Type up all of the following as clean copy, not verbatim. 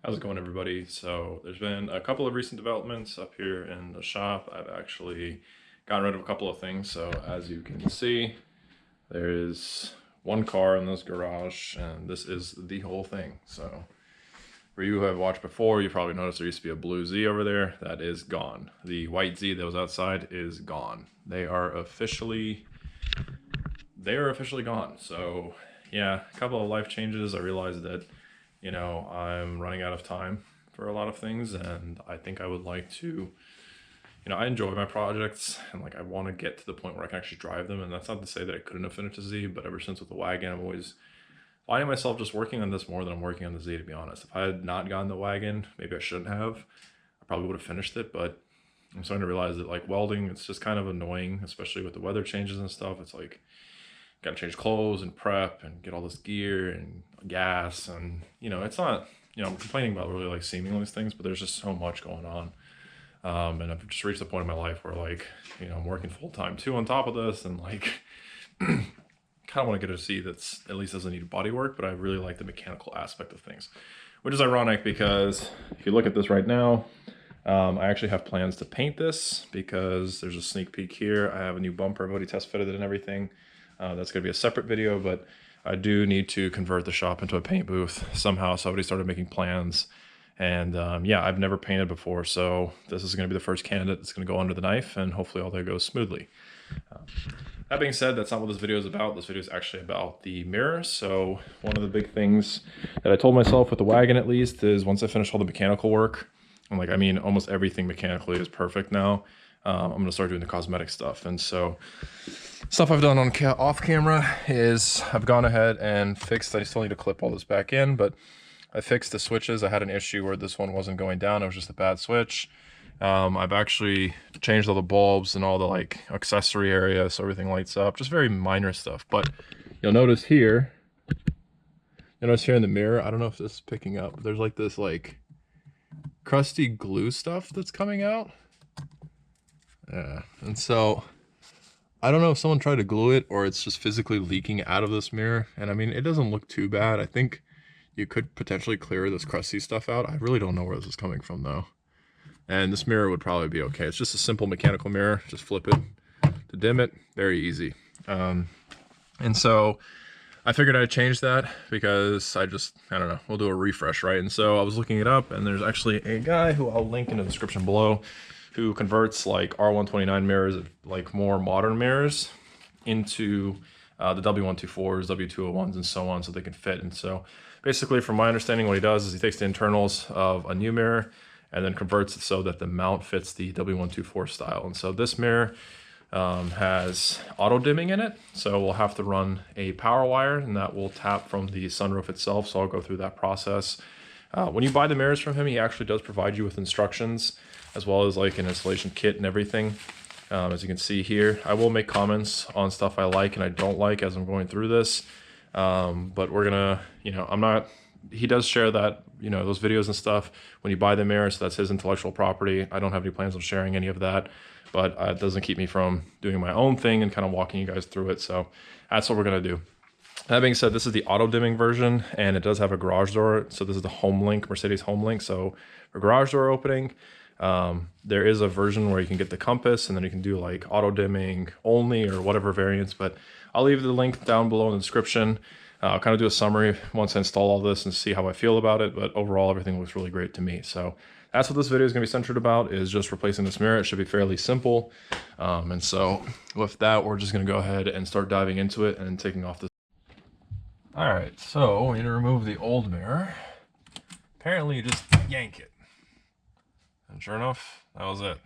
How's it going, everybody? So there's been a couple of recent developments up here in the shop. I've actually gotten rid of a couple of things. So as you can see, there is one car in this garage, and this is the whole thing. So for you who have watched before, you probably noticed there used to be a blue Z over there. That is gone. The white Z that was outside is gone. They are officially gone. So yeah, a couple of life changes. I realized that I'm running out of time for a lot of things, and I think I would like to, I enjoy my projects, and like I want to get to the point where I can actually drive them. And that's not to say that I couldn't have finished a Z, but ever since with the wagon, I'm always finding myself just working on this more than I'm working on the Z, to be honest. If I had not gotten the wagon, maybe I shouldn't have. I probably would have finished it, but I'm starting to realize that like welding, it's just kind of annoying, especially with the weather changes and stuff. It's like gotta change clothes and prep and get all this gear and gas, and it's not, I'm complaining about really like seamless things, but there's just so much going on. And I've just reached the point in my life where like, I'm working full time too on top of this, and like kind of want to get a seat that's at least doesn't need body work, but I really like the mechanical aspect of things, which is ironic because if you look at this right now, I actually have plans to paint this because there's a sneak peek here. I have a new bumper, I've already test fitted it and everything. That's going to be a separate video, but I do need to convert the shop into a paint booth somehow. So I already started making plans, and yeah, I've never painted before, so this is going to be the first candidate that's going to go under the knife, and hopefully all that goes smoothly. That being said, that's not what this video is about. This video is actually about the mirror. So one of the big things that I told myself with the wagon, at least, is once I finish all the mechanical work, and like, I mean, almost everything mechanically is perfect now, I'm going to start doing the cosmetic stuff. And so stuff I've done on off camera is I've gone ahead and fixed, I still need to clip all this back in, but I fixed the switches. I had an issue where this one wasn't going down. It was just a bad switch. I've actually changed all the bulbs and all the like accessory area so everything lights up. Just very minor stuff. But you'll notice here in the mirror, I don't know if this is picking up, there's like this like crusty glue stuff that's coming out. Yeah, and so I don't know if someone tried to glue it or it's just physically leaking out of this mirror. And I mean, it doesn't look too bad. I think you could potentially clear this crusty stuff out. I really don't know where this is coming from though. And this mirror would probably be okay. It's just a simple mechanical mirror. Just flip it to dim it. Very easy. And so I figured I'd change that because I don't know, we'll do a refresh, right? And so I was looking it up, and there's actually a guy who I'll link in the description below who converts like R129 mirrors, like more modern mirrors, into the W124s, W201s, and so on, so they can fit. And so basically, from my understanding, what he does is he takes the internals of a new mirror and then converts it so that the mount fits the W124 style. And so this mirror has auto dimming in it, so we'll have to run a power wire, and that will tap from the sunroof itself. So I'll go through that process. When you buy the mirrors from him, he actually does provide you with instructions, as well as like an installation kit and everything. As you can see here, I will make comments on stuff I like and I don't like as I'm going through this. But we're gonna, he does share that, those videos and stuff when you buy the mirror, so that's his intellectual property. I don't have any plans on sharing any of that, but it doesn't keep me from doing my own thing and kind of walking you guys through it. So that's what we're gonna do. That being said, this is the auto dimming version, and it does have a garage door. So this is the HomeLink, Mercedes HomeLink. So for garage door opening, there is a version where you can get the compass, and then you can do like auto dimming only or whatever variants, but I'll leave the link down below in the description. I'll kind of do a summary once I install all this and see how I feel about it, but overall everything looks really great to me. So that's what this video is going to be centered about, is just replacing this mirror. It should be fairly simple. And so with that, we're just going to go ahead and start diving into it and taking off this. All right, so we need to remove the old mirror. Apparently you just yank it. And sure enough, that was it.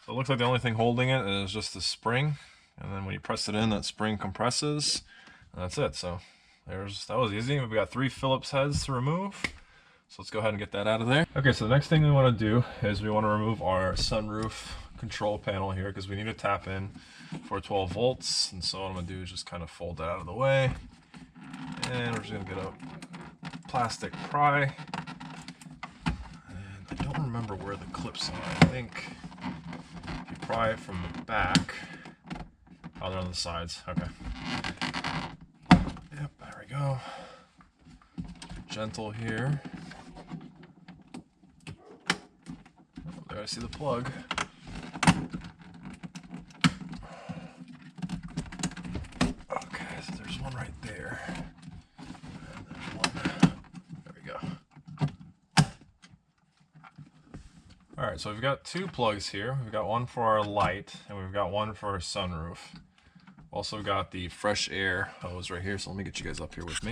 So it looks like the only thing holding it is just the spring. And then when you press it in, that spring compresses. And that's it. So that was easy. We've got 3 Phillips heads to remove. So let's go ahead and get that out of there. Okay, so the next thing we want to do is we want to remove our sunroof control panel here, because we need to tap in for 12 volts. And so what I'm going to do is just kind of fold that out of the way. And we're just going to get a plastic pry. And I don't remember where the clips are. I think if you pry it from the back, oh, they're on the sides. Okay. Yep, there we go. Gentle here. try to see the plug. Okay, so there's one right there. And there's one. There we go. Alright, so we've got two plugs here. We've got one for our light, and we've got one for our sunroof. Also got the fresh air hose right here, so let me get you guys up here with me.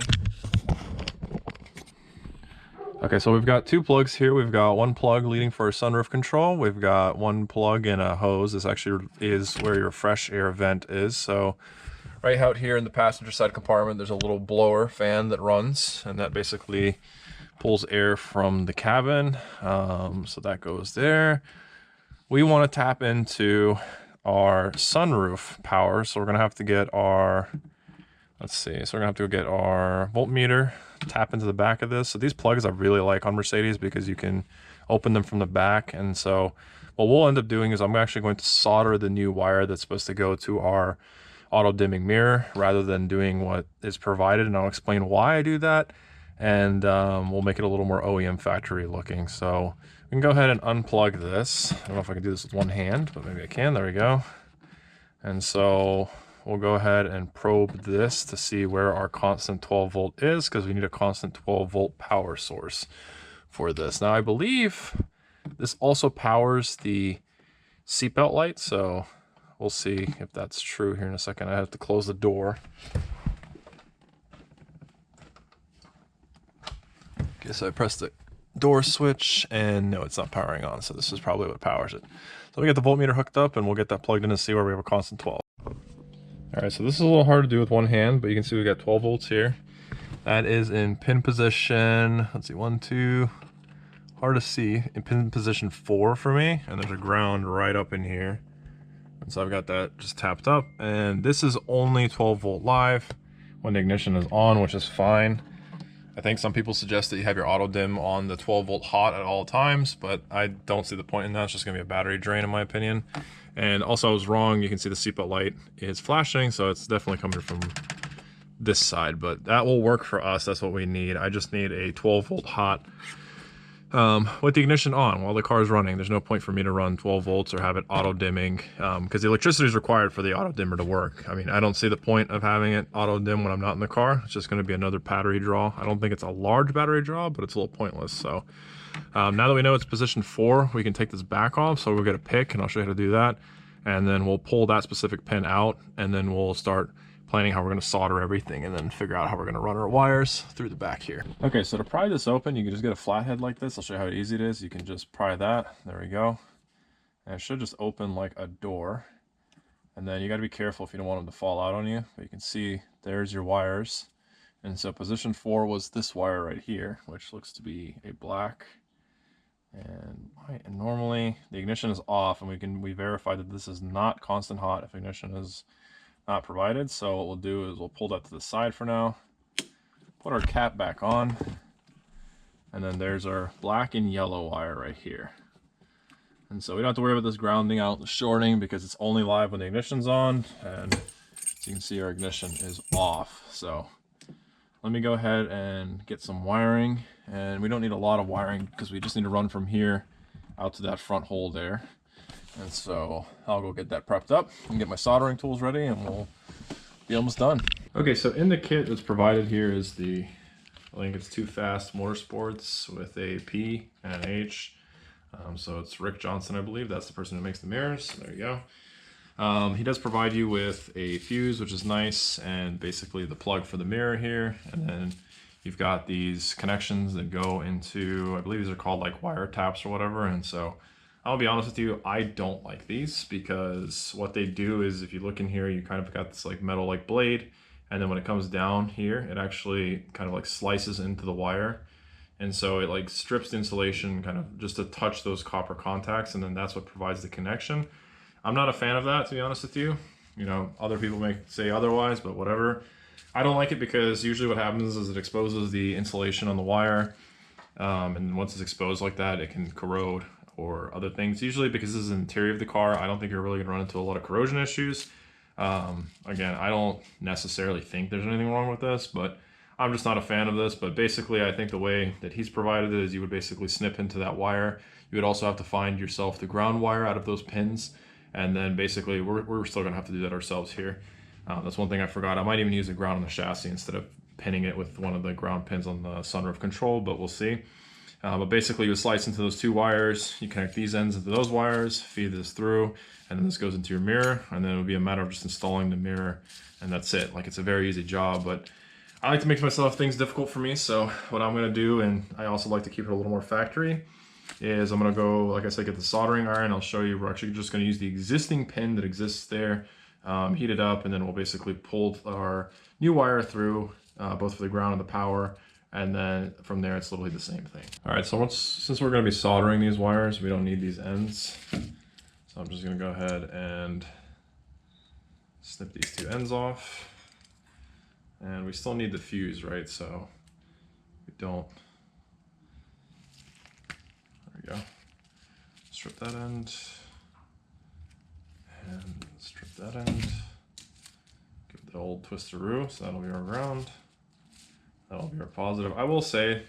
Okay, so we've got two plugs here. We've got one plug leading for our sunroof control. We've got one plug and a hose. This actually is where your fresh air vent is. So right out here in the passenger side compartment, there's a little blower fan that runs, and that basically pulls air from the cabin. So that goes there. We want to tap into our sunroof power, so we're gonna have to get our, let's see, so we're gonna have to get our voltmeter, tap into the back of this. So these plugs I really like on Mercedes because you can open them from the back. And so what we'll end up doing is I'm actually going to solder the new wire that's supposed to go to our auto dimming mirror rather than doing what is provided, and I'll explain why I do that, and we'll make it a little more OEM factory looking. So we can go ahead and unplug this. I don't know if I can do this with one hand, but maybe I can. There we go. And so we'll go ahead and probe this to see where our constant 12 volt is, because we need a constant 12 volt power source for this. Now I believe this also powers the seatbelt light, so we'll see if that's true here in a second. I have to close the door. Okay, so I pressed the door switch, and no, it's not powering on, so this is probably what powers it. So we get the voltmeter hooked up, and we'll get that plugged in and see where we have a constant 12. Alright, so this is a little hard to do with one hand, but you can see we got 12 volts here. That is in pin position, let's see, 1, 2, hard to see, in pin position 4 for me, and there's a ground right up in here. And so I've got that just tapped up, and this is only 12 volt live when the ignition is on, which is fine. I think some people suggest that you have your auto dim on the 12 volt hot at all times, but I don't see the point in that. It's just gonna be a battery drain in my opinion. And also I was wrong, you can see the seatbelt light is flashing, so it's definitely coming from this side, but that will work for us. That's what we need. I just need a 12 volt hot with the ignition on while the car is running. There's no point for me to run 12 volts or have it auto dimming because the electricity is required for the auto dimmer to work. I mean, I don't see the point of having it auto dim when I'm not in the car. It's just going to be another battery draw. I don't think it's a large battery draw, but it's a little pointless. So now that we know it's position 4, we can take this back off. So we'll get a pick, and I'll show you how to do that. And then we'll pull that specific pin out, and then we'll start planning how we're going to solder everything, and then figure out how we're going to run our wires through the back here. Okay, so to pry this open, you can just get a flathead like this. I'll show you how easy it is. You can just pry that. There we go. And it should just open like a door. And then you got to be careful if you don't want them to fall out on you. But you can see there's your wires. And so position 4 was this wire right here, which looks to be a black and white. And normally the ignition is off, and we verified that this is not constant hot if ignition is not provided. So what we'll do is we'll pull that to the side for now, put our cap back on, and then there's our black and yellow wire right here. And so we don't have to worry about this grounding out, the shorting, because it's only live when the ignition's on, and as you can see our ignition is off. So let me go ahead and get some wiring, and we don't need a lot of wiring because we just need to run from here out to that front hole there. And so I'll go get that prepped up and get my soldering tools ready, and we'll be almost done. Okay, so in the kit that's provided here is the, I think it's Too Fast Motorsports with a P and an H. So it's Rick Johnson, I believe. That's the person who makes the mirrors. There you go. He does provide you with a fuse, which is nice, and basically the plug for the mirror here. And then you've got these connections that go into, I believe these are called like wire taps or whatever. And so I'll be honest with you, I don't like these, because what they do is, if you look in here, you kind of got this like metal like blade, and then when it comes down here, it actually kind of like slices into the wire. And so it like strips the insulation kind of just to touch those copper contacts, and then that's what provides the connection. I'm not a fan of that, to be honest with you. You know, other people may say otherwise, but whatever. I don't like it because usually what happens is it exposes the insulation on the wire. And once it's exposed like that, it can corrode or other things. Usually because this is the interior of the car, I don't think you're really gonna run into a lot of corrosion issues. Again, I don't necessarily think there's anything wrong with this, but I'm just not a fan of this, but basically I think the way that he's provided it is you would basically snip into that wire. You would also have to find yourself the ground wire out of those pins, and then basically we're still gonna have to do that ourselves here. That's one thing I forgot. I might even use the ground on the chassis instead of pinning it with one of the ground pins on the sunroof control, but we'll see. But basically you would slice into those two wires, you connect these ends into those wires, feed this through, and then this goes into your mirror, and then it would be a matter of just installing the mirror, and that's it. Like, it's a very easy job, but I like to make myself things difficult for me, so what I'm gonna do, and I also like to keep it a little more factory, is I'm gonna go, like I said, get the soldering iron. I'll show you, we're actually just gonna use the existing pin that exists there, heat it up, and then we'll basically pull our new wire through, both for the ground and the power, and then from there it's literally the same thing. All right, so since we're gonna be soldering these wires, we don't need these ends. So I'm just gonna go ahead and snip these two ends off. And we still need the fuse, right? So we don't, there we go. Strip that end, and strip that end. Give it the old twisteroo, so that'll be our ground. That'll be our positive. I will say,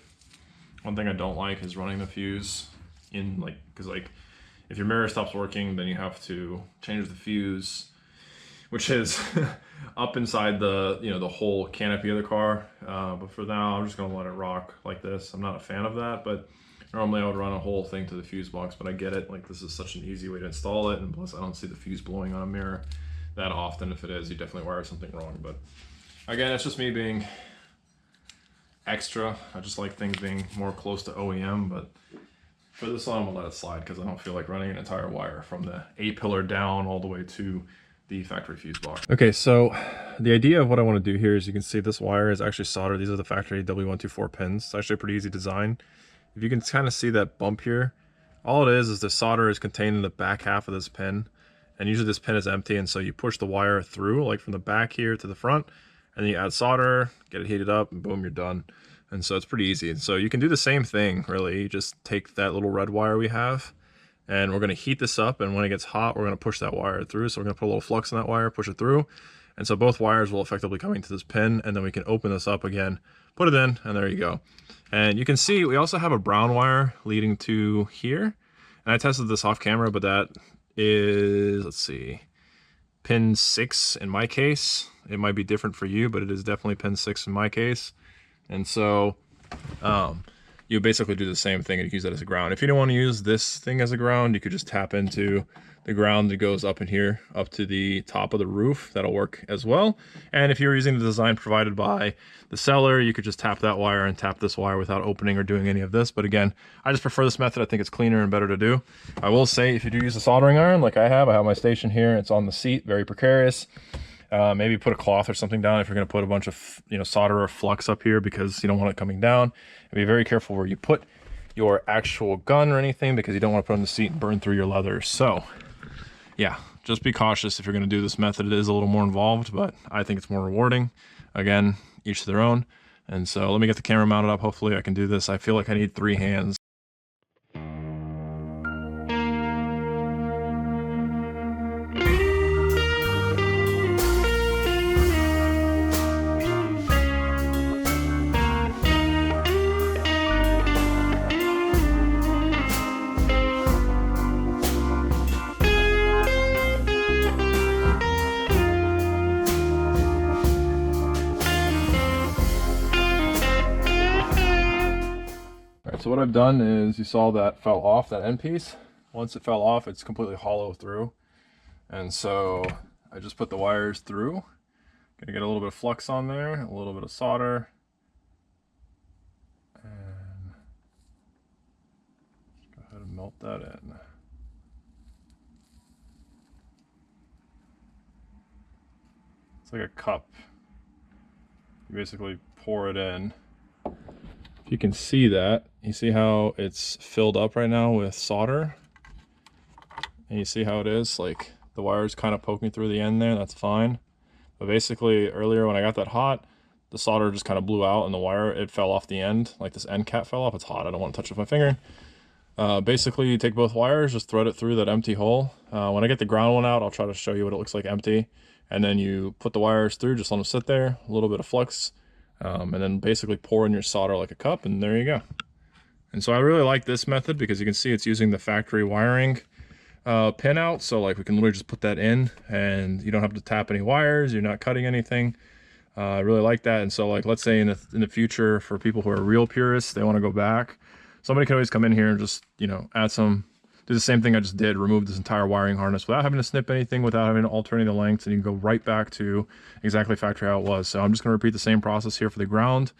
one thing I don't like is running the fuse in, like, because like, if your mirror stops working, then you have to change the fuse, which is up inside the, you know, the whole canopy of the car. But for now, I'm just gonna let it rock like this. I'm not a fan of that, but normally I would run a whole thing to the fuse box, but I get it. Like, this is such an easy way to install it, and plus I don't see the fuse blowing on a mirror that often. If it is, you definitely wired something wrong. But again, it's just me being extra. I just like things being more close to OEM, but for this one I'm gonna let it slide because I don't feel like running an entire wire from the A-pillar down all the way to the factory fuse box. Okay, so the idea of what I want to do here is, you can see this wire is actually soldered. These are the factory W124 pins. It's actually a pretty easy design. If you can kind of see that bump here, all it is the solder is contained in the back half of this pin, and usually this pin is empty, and so you push the wire through, like from the back here to the front, and then you add solder, get it heated up, and boom, you're done. And so it's pretty easy. And so you can do the same thing, really. You just take that little red wire we have, and we're gonna heat this up, and when it gets hot, we're gonna push that wire through. So we're gonna put a little flux in that wire, push it through, and so both wires will effectively come into this pin, and then we can open this up again, put it in, and there you go. And you can see we also have a brown wire leading to here, and I tested this off camera, but that is, let's see, pin 6 in my case. It might be different for you, but it is definitely pin 6 in my case. And so you basically do the same thing and you use that as a ground. If you don't want to use this thing as a ground, you could just tap into the ground that goes up in here, up to the top of the roof. That'll work as well. And if you're using the design provided by the seller, you could just tap that wire and tap this wire without opening or doing any of this. But again, I just prefer this method. I think it's cleaner and better to do. I will say, if you do use a soldering iron, like I have my station here. It's on the seat, very precarious. Maybe put a cloth or something down if you're going to put a bunch of, you know, solder or flux up here, because you don't want it coming down. And be very careful where you put your actual gun or anything, because you don't want to put it on the seat and burn through your leather. So yeah, just be cautious if you're going to do this method. It is a little more involved, but I think it's more rewarding. Again, each to their own. And so let me get the camera mounted up. Hopefully I can do this. I feel like I need 3 hands. So what I've done is, you saw that fell off, that end piece. Once it fell off, it's completely hollow through. And so I just put the wires through. Gonna get a little bit of flux on there, a little bit of solder. And just go ahead and melt that in. It's like a cup. You basically pour it in. You can see that. You see how it's filled up right now with solder? And you see how it is? Like, the wire's kind of poking through the end there, that's fine. But basically, earlier when I got that hot, the solder just kind of blew out and the wire, it fell off the end. Like, this end cap fell off. It's hot, I don't want to touch it with my finger. Basically, you take both wires, just thread it through that empty hole. When I get the ground one out, I'll try to show you what it looks like empty. And then you put the wires through, just let them sit there, a little bit of flux. and then basically pour in your solder like a cup, and there you go. And so I really like this method because you can see it's using the factory wiring pin out. So like we can literally just put that in and you don't have to tap any wires. You're not cutting anything. I really like that. And so like, let's say in the future, for people who are real purists, they want to go back, somebody can always come in here and just, you know, do the same thing I just did, remove this entire wiring harness without having to snip anything, without having to alter any of the lengths, and you can go right back to exactly factory how it was. So I'm just going to repeat the same process here for the ground.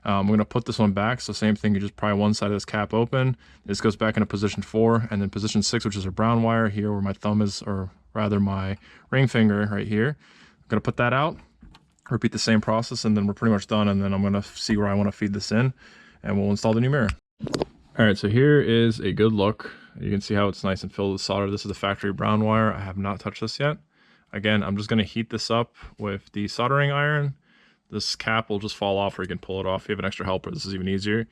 I'm going to put this one back, so same thing, you just pry one side of this cap open, this goes back into position 4, and then position 6, which is a brown wire here where my thumb is, or rather my ring finger right here. I'm going to put that out, repeat the same process, and then we're pretty much done, and then I'm going to see where I want to feed this in, and we'll install the new mirror. Alright, so here is a good look. You can see how it's nice and filled with solder. This is the factory brown wire. I have not touched this yet. Again, I'm just going to heat this up with the soldering iron. This cap will just fall off, or you can pull it off. If you have an extra helper, this is even easier.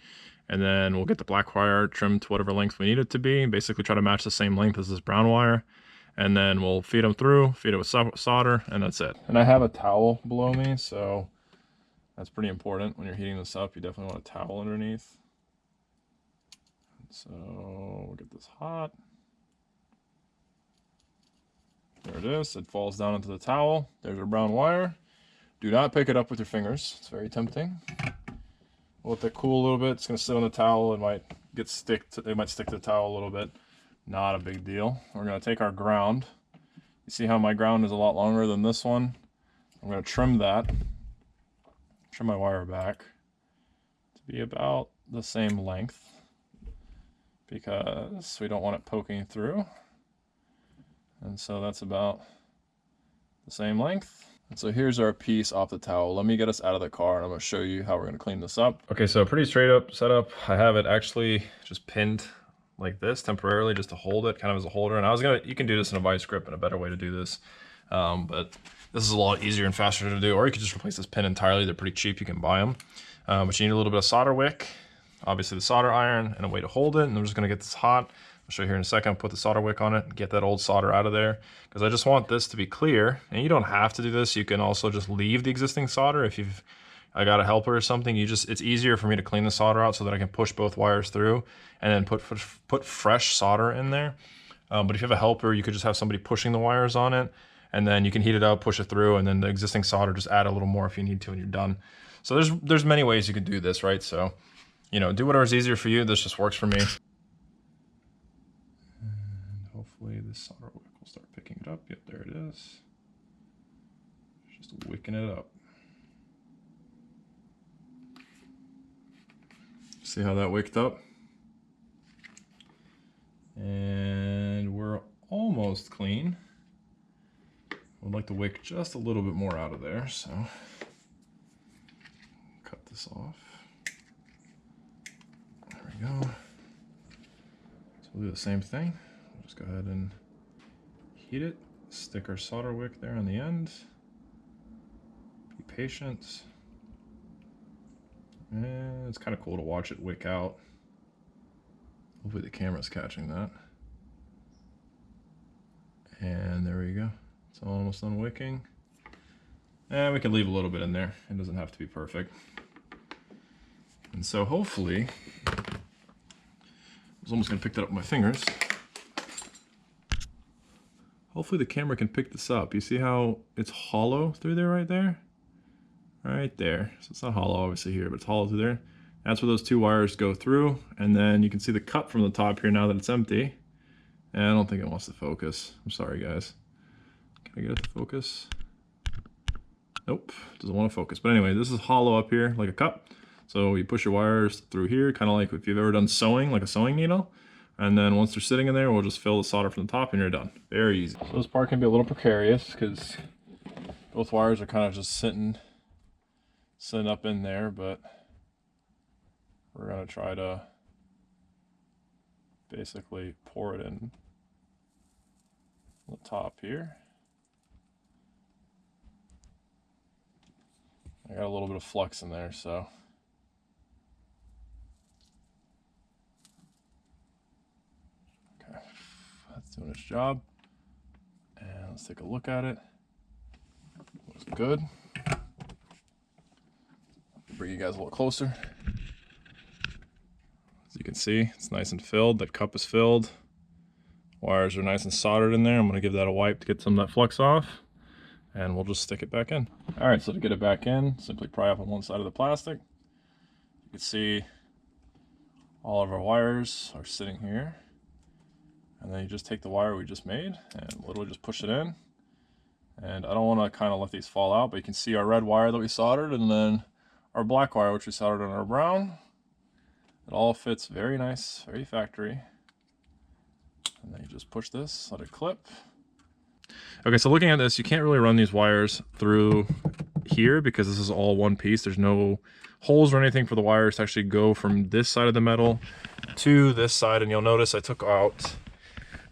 And then we'll get the black wire trimmed to whatever length we need it to be. Basically try to match the same length as this brown wire. And then we'll feed them through, feed it with solder, and that's it. And I have a towel below me, so that's pretty important. When you're heating this up, you definitely want a towel underneath. So we'll get this hot. There it is. It falls down into the towel. There's our brown wire. Do not pick it up with your fingers. It's very tempting. We'll let that cool a little bit. It's going to sit on the towel. It might stick to the towel a little bit. Not a big deal. We're going to take our ground. You see how my ground is a lot longer than this one? I'm going to trim that. Trim my wire back to be about the same length, because we don't want it poking through. And so that's about the same length. And so here's our piece off the towel. Let me get us out of the car and I'm going to show you how we're going to clean this up. Okay, so pretty straight up setup. I have it actually just pinned like this temporarily just to hold it, kind of as a holder. And you can do this in a vice grip and a better way to do this. But this is a lot easier and faster to do, or you could just replace this pin entirely. They're pretty cheap, you can buy them. But you need a little bit of solder wick, obviously the solder iron, and a way to hold it. And I'm just going to get this hot. I'll show you here in a second. Put the solder wick on it and get that old solder out of there, because I just want this to be clear. And you don't have to do this. You can also just leave the existing solder. If I got a helper or something, it's easier for me to clean the solder out so that I can push both wires through and then put fresh solder in there. But if you have a helper, you could just have somebody pushing the wires on it, and then you can heat it up, push it through, and then the existing solder, just add a little more if you need to, and you're done. So there's many ways you could do this, right? So, you know, do whatever's easier for you. This just works for me. And hopefully this solder wick will start picking it up. Yep, there it is. Just wicking it up. See how that wicked up? And we're almost clean. I'd like to wick just a little bit more out of there, so cut this off. There we go. So we'll do the same thing. We'll just go ahead and heat it, stick our solder wick there on the end. Be patient. And it's kind of cool to watch it wick out. Hopefully the camera's catching that. And there we go. It's almost done wicking. And we can leave a little bit in there. It doesn't have to be perfect. And so hopefully, I was almost going to pick that up with my fingers. Hopefully the camera can pick this up. You see how it's hollow through there right there? Right there. So it's not hollow obviously here, but it's hollow through there. That's where those two wires go through. And then you can see the cut from the top here now that it's empty. And I don't think it wants to focus. I'm sorry guys. Can I get it to focus? Nope, doesn't want to focus. But anyway, this is hollow up here like a cup. So you push your wires through here, kind of like if you've ever done sewing, like a sewing needle. And then once they're sitting in there, we'll just fill the solder from the top and you're done. Very easy. So this part can be a little precarious because both wires are kind of just sitting up in there, but we're gonna try to basically pour it in the top here. I got a little bit of flux in there, so okay, that's doing its job. And let's take a look at it. Looks good. bring you guys a little closer. As you can see, it's nice and filled. That cup is filled. Wires are nice and soldered in there. I'm going to give that a wipe to get some of that flux off, and we'll just stick it back in. All right, so to get it back in, simply pry up on one side of the plastic. You can see all of our wires are sitting here, and then you just take the wire we just made and literally just push it in. And I don't want to kind of let these fall out, but you can see our red wire that we soldered and then our black wire which we soldered on our brown. It all fits very nice, very factory. And then you just push this, let it clip. Okay, so looking at this, you can't really run these wires through here because this is all one piece. There's no holes or anything for the wires to actually go from this side of the metal to this side. And you'll notice I took out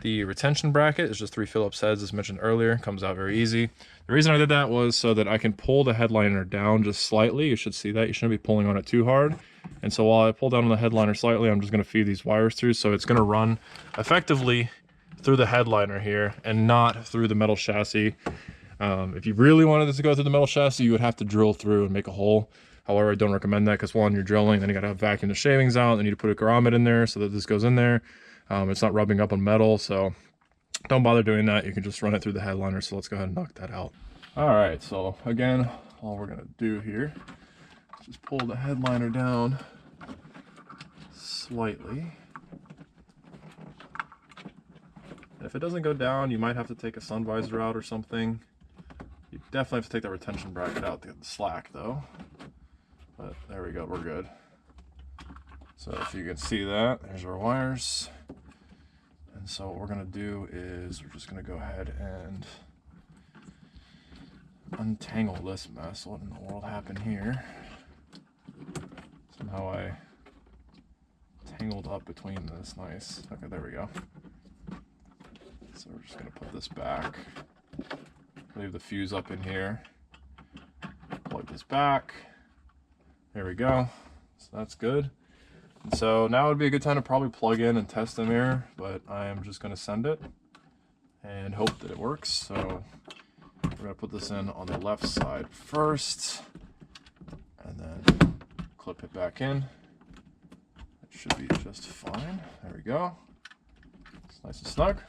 the retention bracket. It's just 3 Phillips heads, as mentioned earlier. Comes out very easy. The reason I did that was so that I can pull the headliner down just slightly. You should see that. You shouldn't be pulling on it too hard. And so while I pull down on the headliner slightly, I'm just going to feed these wires through. So it's going to run effectively through the headliner here and not through the metal chassis. If you really wanted this to go through the metal chassis, you would have to drill through and make a hole. However, I don't recommend that because one, you're drilling, then you got to vacuum the shavings out, then you need to put a grommet in there so that this goes in there. It's not rubbing up on metal, so don't bother doing that. You can just run it through the headliner. So let's go ahead and knock that out. All right, so again, all we're gonna do here is just pull the headliner down slightly. If it doesn't go down, you might have to take a sun visor out or something. You definitely have to take that retention bracket out to get the slack though. But there we go, we're good. So if you can see that, there's our wires. And so what we're gonna do is we're just gonna go ahead and untangle this mess. What in the world happened here? Somehow I tangled up between this. Nice. Okay, there we go. So we're just gonna put this back. Leave the fuse up in here. Plug this back. There we go. So that's good. And so now would be a good time to probably plug in and test the mirror, but I am just gonna send it and hope that it works. So we're gonna put this in on the left side first and then clip it back in. It should be just fine. There we go. It's nice and snug.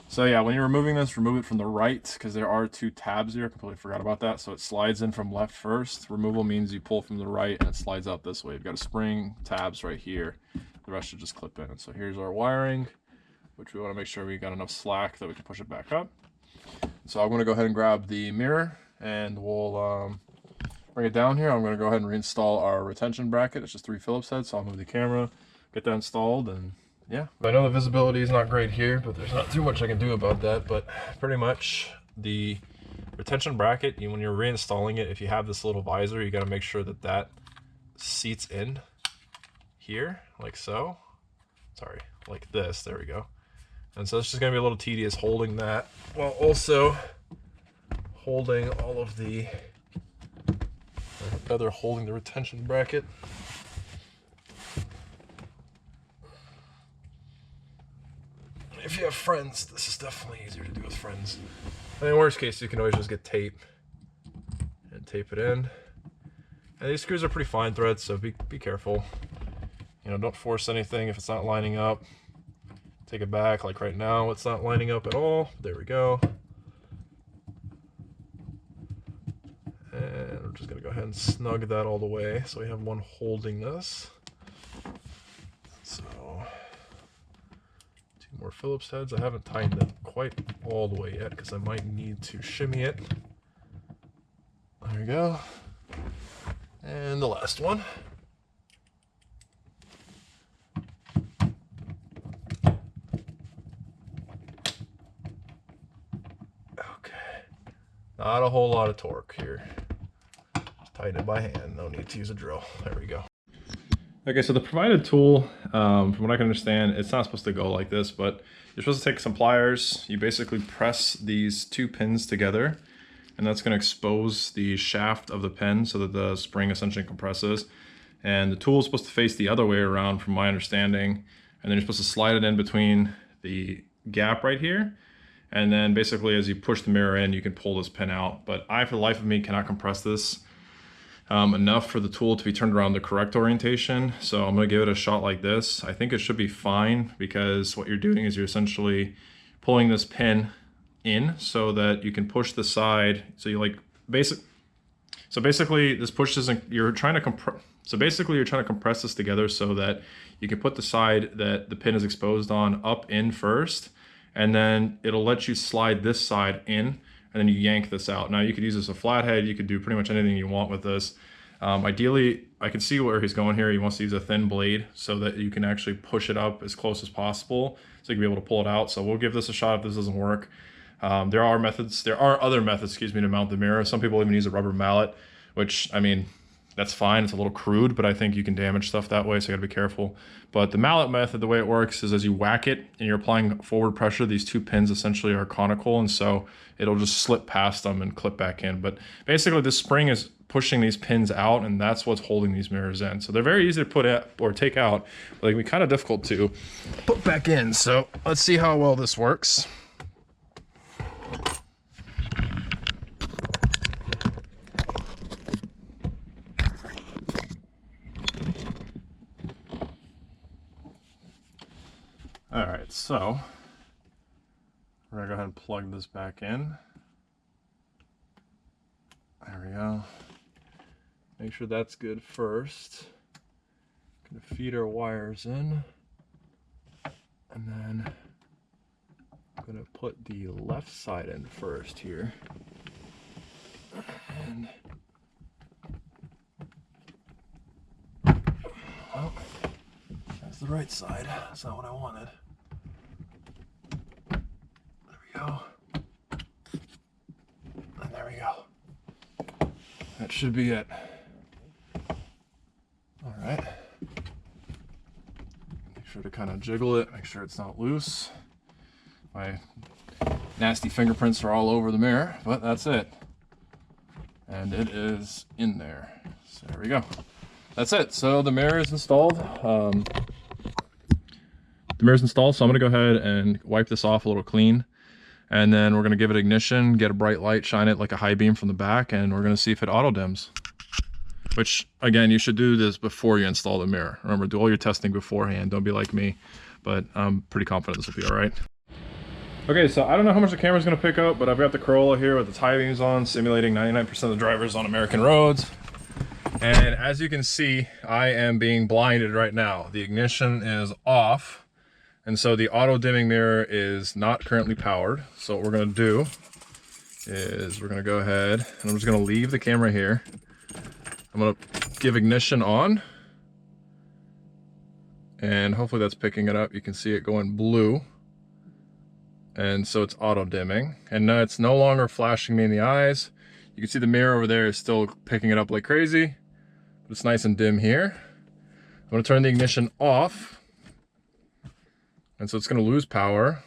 So yeah, when you're removing this, remove it from the right because there are 2 tabs here. I completely forgot about that. So it slides in from left first. Removal means you pull from the right and it slides out this way. You've got a spring tabs right here. The rest should just clip in. And so here's our wiring, which we want to make sure we got enough slack that we can push it back up. So I'm going to go ahead and grab the mirror and we'll bring it down here. I'm going to go ahead and reinstall our retention bracket. It's just 3 Phillips heads. So I'll move the camera, get that installed, and yeah. I know the visibility is not great here, but there's not too much I can do about that. But pretty much the retention bracket, when you're reinstalling it, if you have this little visor, you got to make sure that that seats in here, like so. Sorry, like this. There we go. And so it's just going to be a little tedious holding that while also holding all of the, or rather holding the retention bracket. If you have friends, this is definitely easier to do with friends. I mean, worst case, you can always just get tape and tape it in. And these screws are pretty fine threads, so be careful. You know, don't force anything if it's not lining up. Take it back, like right now, it's not lining up at all. There we go. And we're just gonna go ahead and snug that all the way so we have one holding this. So, 2 more Phillips heads. I haven't tightened it quite all the way yet because I might need to shimmy it. There we go. And the last one. Not a whole lot of torque here. Just tighten it by hand. No need to use a drill. There we go. Okay, so the provided tool, from what I can understand, it's not supposed to go like this, but you're supposed to take some pliers. You basically press these 2 pins together, and that's going to expose the shaft of the pin so that the spring essentially compresses. And the tool is supposed to face the other way around, from my understanding. And then you're supposed to slide it in between the gap right here. And then basically as you push the mirror in, you can pull this pin out. But I, for the life of me, cannot compress this. enough for the tool to be turned around the correct orientation. So I'm gonna give it a shot like this. I think it should be fine, because what you're doing is you're essentially pulling this pin in so that you can push the side. So you like basically this pushes, and you're trying to compress. So basically you're trying to compress this together so that you can put the side that the pin is exposed on up in first, and then it'll let you slide this side in, and then you yank this out. Now you could use this as a flathead, you could do pretty much anything you want with this. Ideally, I can see where he's going here. He wants to use a thin blade so that you can actually push it up as close as possible so you can be able to pull it out. So we'll give this a shot if this doesn't work. There are other methods, excuse me, to mount the mirror. Some people even use a rubber mallet, which, I mean, that's fine. It's a little crude, but I think you can damage stuff that way, so you gotta be careful. But the mallet method, the way it works is as you whack it and you're applying forward pressure, these two pins essentially are conical, and so it'll just slip past them and clip back in. But basically this spring is pushing these pins out, and that's what's holding these mirrors in. So they're very easy to put out or take out, but they can be kind of difficult to put back in. So let's see how well this works. All right, so we're gonna go ahead and plug this back in. There we go. Make sure that's good first. Gonna feed our wires in, and then I'm gonna put the left side in first here. And oh, that's the right side. That's not what I wanted. There we go. And there we go. That should be it. All right. Make sure to kind of jiggle it, make sure it's not loose. My nasty fingerprints are all over the mirror, but that's it. And it is in there. So there we go. That's it. So the mirror is installed. The mirror's installed, so I'm gonna go ahead and wipe this off a little clean. And then we're gonna give it ignition, get a bright light, shine it like a high beam from the back, and we're gonna see if it auto dims. Which, again, you should do this before you install the mirror. Remember, do all your testing beforehand. Don't be like me, but I'm pretty confident this will be all right. Okay, so I don't know how much the camera's gonna pick up, but I've got the Corolla here with its high beams on, simulating 99% of the drivers on American roads. And as you can see, I am being blinded right now. The ignition is off, and so the auto dimming mirror is not currently powered. So what we're gonna do is we're gonna go ahead, and I'm just gonna leave the camera here. I'm gonna give ignition on, and hopefully that's picking it up. You can see it going blue, and so it's auto dimming, and now it's no longer flashing me in the eyes. You can see the mirror over there is still picking it up like crazy, but it's nice and dim here. I'm gonna turn the ignition off, and so it's gonna lose power.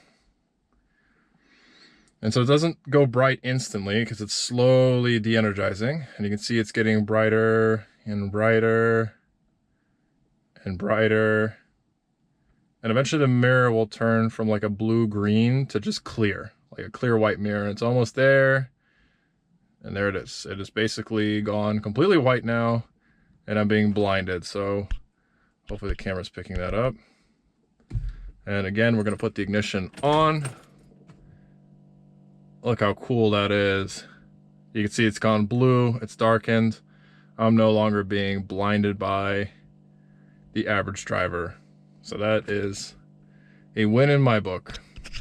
And so it doesn't go bright instantly because it's slowly de-energizing. And you can see it's getting brighter and brighter and brighter. And eventually the mirror will turn from like a blue-green to just clear, like a clear white mirror. It's almost there. And there it is. It is basically gone completely white now, and I'm being blinded. So hopefully the camera's picking that up. And again, we're gonna put the ignition on. Look how cool that is. You can see it's gone blue, it's darkened. I'm no longer being blinded by the average driver. So that is a win in my book.